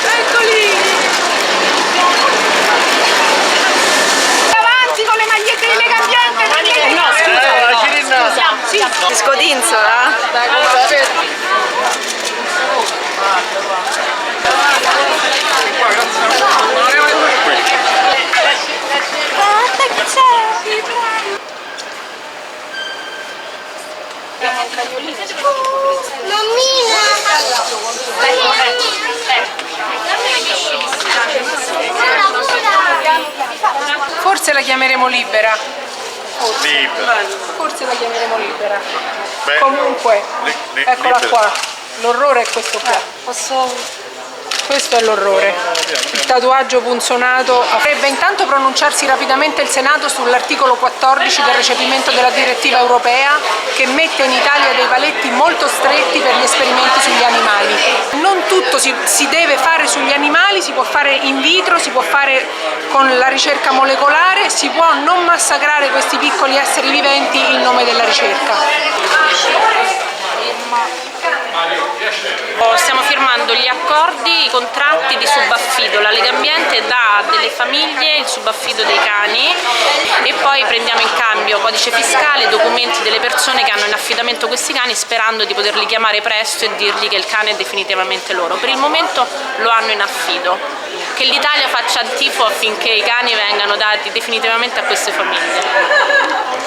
Eccoli! Avanti con le magliette di Legambiente! No, scusa! Di scodinzola? Guarda che c'è! Mammina! Forse la chiameremo Libera. Libera. Forse la chiameremo Libera. Beh, Comunque, eccola libera. qua. L'orrore è questo qua. Questo è l'orrore. Il tatuaggio punzonato. Dovrebbe intanto pronunciarsi rapidamente il Senato sull'articolo 14 del recepimento della direttiva europea che mette in Italia dei paletti molto stretti per gli esperimenti sugli animali. Non tutto si deve fare sugli animali, si può fare in vitro, si può fare con la ricerca molecolare, si può non massacrare questi piccoli esseri viventi in nome della ricerca. Stiamo firmando gli accordi, i contratti di subaffido. La Legambiente dà a delle famiglie il subaffido dei cani e poi prendiamo in cambio codice fiscale, documenti delle persone che hanno in affidamento questi cani, sperando di poterli chiamare presto e dirgli che il cane è definitivamente loro. Per il momento lo hanno in affido. Che l'Italia faccia il tifo affinché i cani vengano dati definitivamente a queste famiglie.